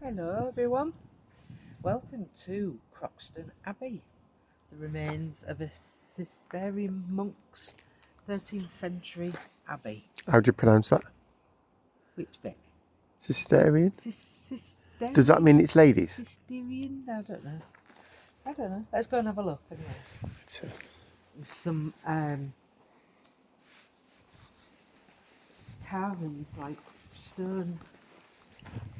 Hello everyone, welcome to Croxden Abbey, the remains of a Cistercian monk's 13th century abbey. How do you pronounce that? Which bit? Cistercian? Cistercian? Does that mean it's ladies? Cistercian? I don't know. Let's go and have a look anyway. There's some carvings, like stone.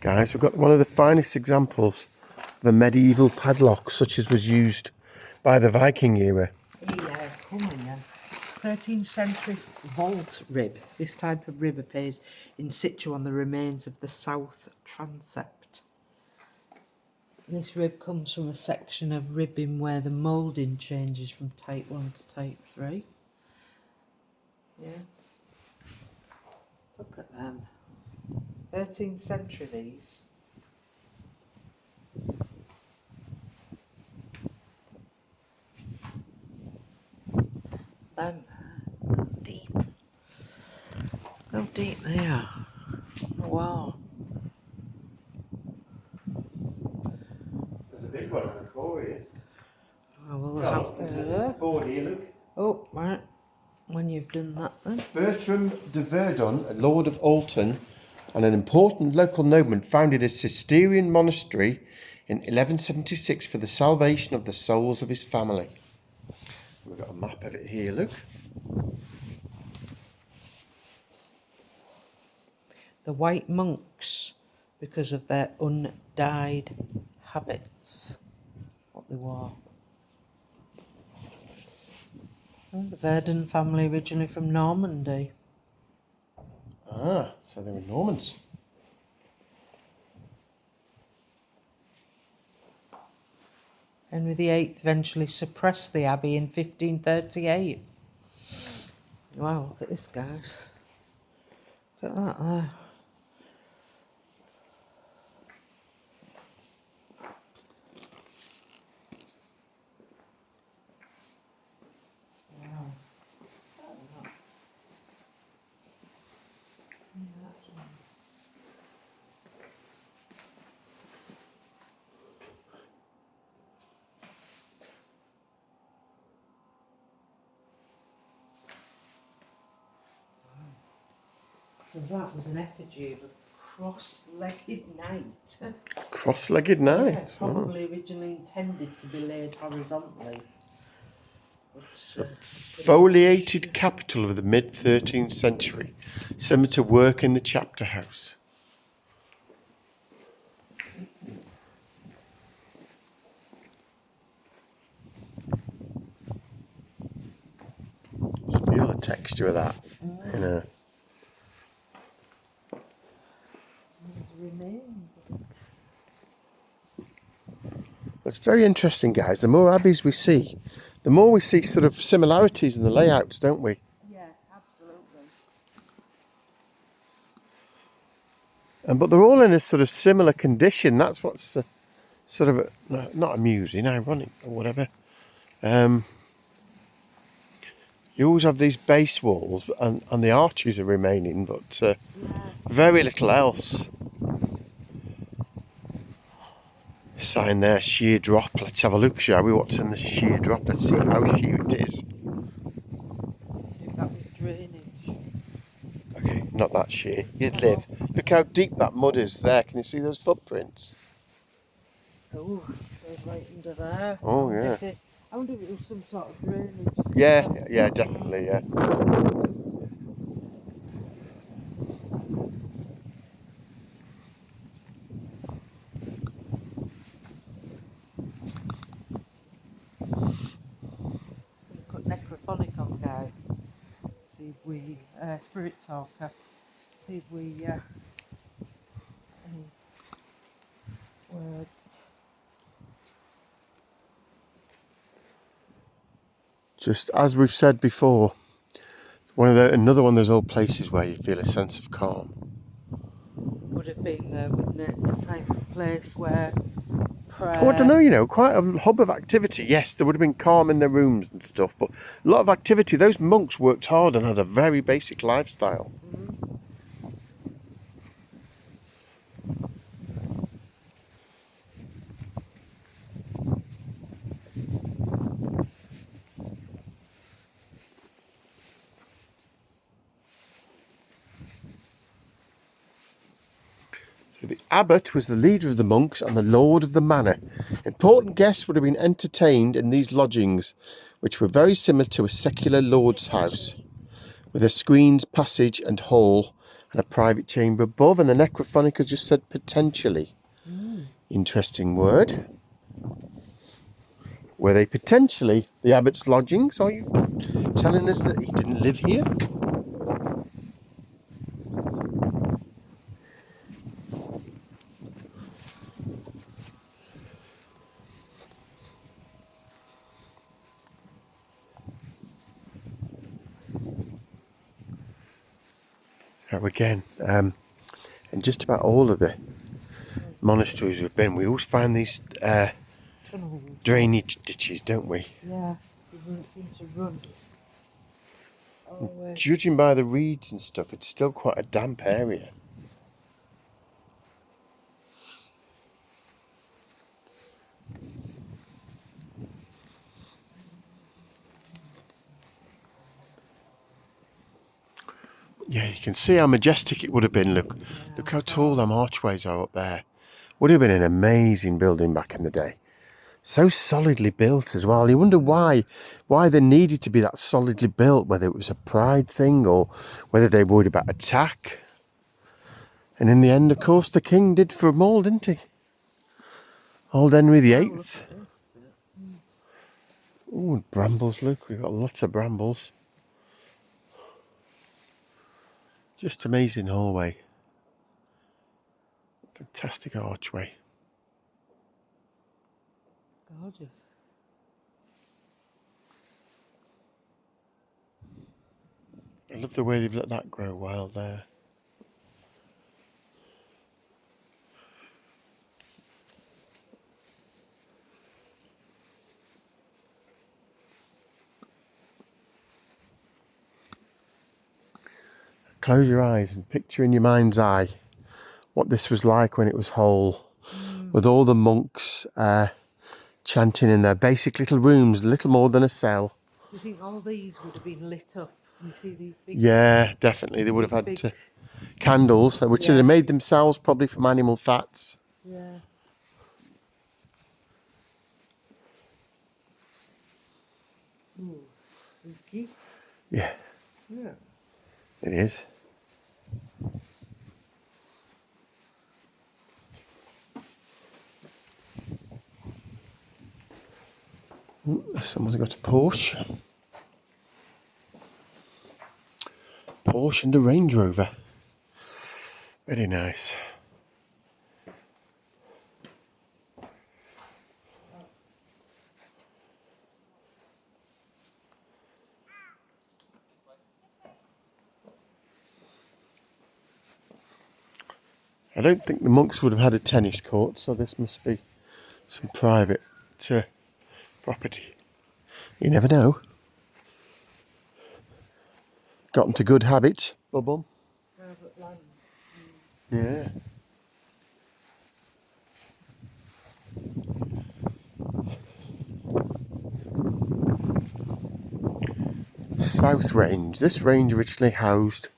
Guys, we've got one of the finest examples of a medieval padlock such as was used by the Viking era. Yeah, coming in. 13th century vault rib. This type of rib appears in situ on the remains of the south transept. This rib comes from a section of ribbing where the moulding changes from type 1 to type 3. Yeah. Look at them. 13th century these. Go deep. Go deep there. Oh, wow. There's a big one on the floor here. Oh, well, There's a board here, look. Oh, right. When you've done that then. Bertram de Verdon, a lord of Alton and an important local nobleman, founded a Cistercian monastery in 1176 for the salvation of the souls of his family. We've got a map of it here, look. The white monks, because of their undyed habits, what they wore. The Verdon family originally from Normandy. Ah, so they were Normans. Henry VIII eventually suppressed the abbey in 1538. Wow, look at this, guys. Look at that there. Wow. So that was an effigy of a cross-legged knight. Cross-legged knight. Yeah, probably originally intended to be laid horizontally. Foliated capital of the mid-13th century, similar to work in the chapter house. Just feel the texture of that, you know. It's very interesting, guys. The more abbeys we see, the more we see sort of similarities in the layouts, don't we? Yeah, absolutely. But they're all in a sort of similar condition. That's what's sort of not amusing, ironic, or whatever. You always have these base walls, and the arches are remaining, but very little else. Sign there, sheer drop. Let's have a look, shall we? What's in the sheer drop? Let's see how sheer it is. If that was drainage. Okay, not that sheer. You'd live. Look how deep that mud is there. Can you see those footprints? Oh, goes right under there. Oh, yeah. I wonder if it was some sort of drainage. Yeah, definitely, yeah. Put necrophonic on, guys. See if we, spirit talker. See if we, any words. Just as we've said before, another one of those old places where you feel a sense of calm. Would have been there, wouldn't it? It's a type of place where prayer. Oh, I don't know, quite a hub of activity. Yes, there would have been calm in their rooms and stuff, but a lot of activity. Those monks worked hard and had a very basic lifestyle. The abbot was the leader of the monks and the lord of the manor. Important guests would have been entertained in these lodgings, which were very similar to a secular lord's house, with a screened passage and hall and a private chamber above. And the Necrophonic just said potentially. Interesting word. Were they potentially the abbot's lodgings? Are you telling us that he didn't live here? So again, in just about all of the monasteries we've been, we always find these Tunnels. drainage ditches, don't we? Yeah, it doesn't seem to run. Oh, Judging by the reeds and stuff, it's still quite a damp area. Yeah, you can see how majestic it would have been. Look, look how tall them archways are up there. Would have been an amazing building back in the day. So solidly built as well. You wonder why they needed to be that solidly built, whether it was a pride thing or whether they were worried about attack. And in the end, of course, the king did for them all, didn't he? Old Henry VIII. Oh, brambles, look, we've got lots of brambles. Just amazing hallway. Fantastic archway. gorgeous. I love the way they've let that grow wild there. Close your eyes and picture in your mind's eye what this was like when it was whole, with all the monks chanting in their basic little rooms, little more than a cell. Do you think all these would have been lit up? You see these big... Yeah, definitely. They would have had candles, which they made themselves probably from animal fats. Yeah. Ooh, spooky. Yeah. Yeah. It is. Ooh, someone's got a Porsche. Porsche and a Range Rover. Very nice. I don't think the monks would have had a tennis court, so this must be some private property. You never know. Got into good habits, Bum. Private land. Yeah. South Range. This range originally housed,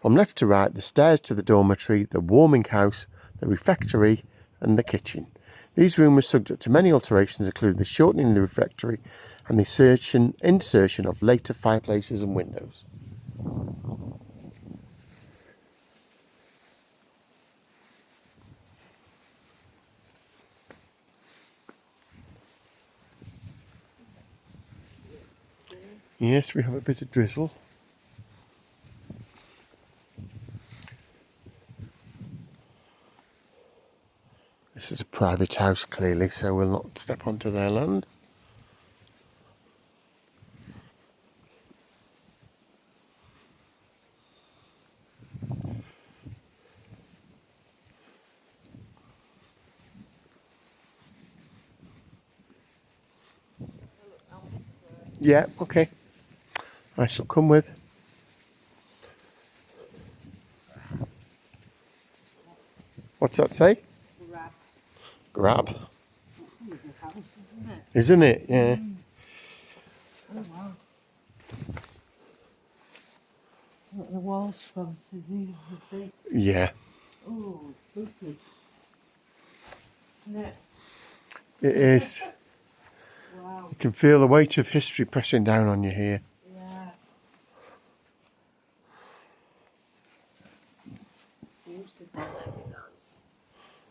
from left to right, the stairs to the dormitory, the warming house, the refectory and the kitchen. These rooms were subject to many alterations, including the shortening of the refectory and the insertion of later fireplaces and windows. Yes, we have a bit of drizzle. This is a private house, clearly, so we'll not step onto their land. Yeah, okay. I shall come with. What's that say? Grab. Grab. That's a little house, isn't it? Isn't it? Yeah. Oh, wow. Look, the wall sconces, these would be... Yeah. Oh, spooky. isn't it? It is. Wow. You can feel the weight of history pressing down on you here. Yeah. Beautiful.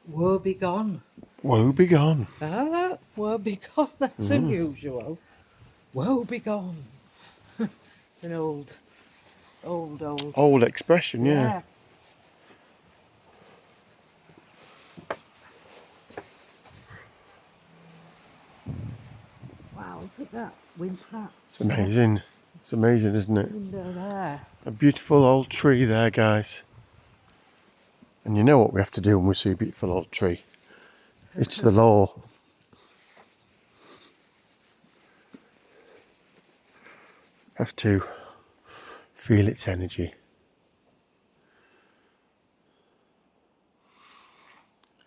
Woe begone. Woe begone. Ah, woe begone. That's unusual. Woe begone. An old. Old expression, yeah. Wow, look at that. That. It's amazing. It's amazing, isn't it? Window there. A beautiful old tree there, guys. And you know what we have to do when we see a beautiful old tree? It's the law. Have to feel its energy.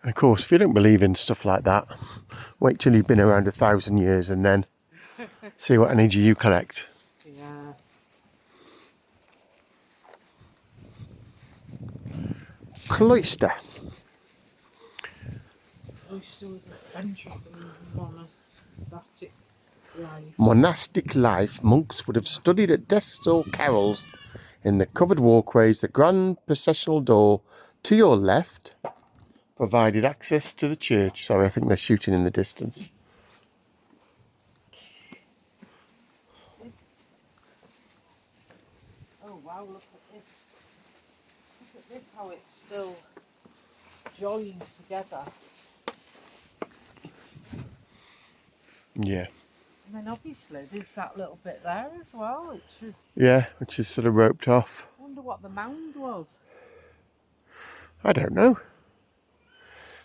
And of course, if you don't believe in stuff like that, wait till you've been around 1,000 years and then see what energy you collect. Yeah. Cloister. Cloister was a centre of life. Monastic life, monks would have studied at desks or carrels in the covered walkways. The grand processional door to your left provided access to the church. Sorry, I think they're shooting in the distance. Oh wow, look at this. Look at this, how it's still joined together. Yeah. And then obviously there's that little bit there as well, which was... Yeah, which is sort of roped off. I wonder what the mound was. I don't know.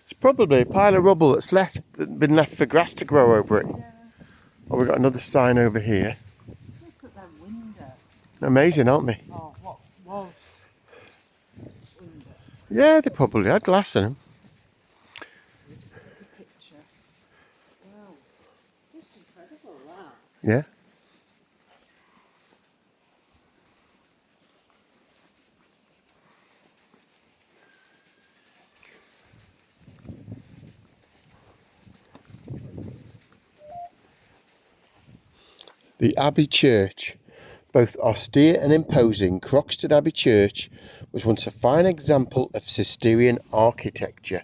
It's probably a pile of rubble that's been left for grass to grow over it. Yeah. Oh, we've got another sign over here. Look at them windows. Amazing, aren't they? Oh, what was windows? Yeah, they probably had glass in them. Just take a picture. Wow. Just incredible, that. Yeah. The Abbey Church, both austere and imposing, Croxden Abbey Church was once a fine example of Cistercian architecture.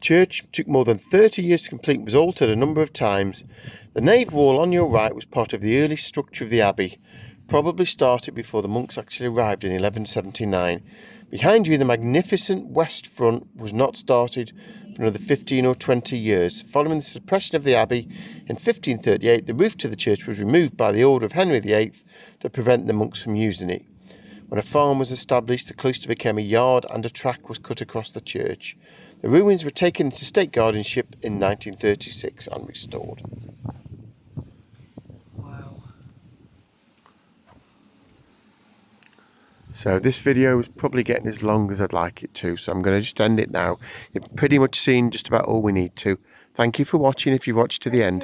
Church took more than 30 years to complete and was altered a number of times. The nave wall on your right was part of the early structure of the abbey, probably started before the monks actually arrived in 1179. Behind you, the magnificent west front was not started for another 15 or 20 years. Following the suppression of the abbey in 1538, the roof to the church was removed by the order of Henry VIII to prevent the monks from using it. When a farm was established, the cloister became a yard and a track was cut across the church. The ruins were taken into state guardianship in 1936 and restored. Wow. So this video is probably getting as long as I'd like it to, so I'm going to just end it now. You've pretty much seen just about all we need to. Thank you for watching if you watched to the end.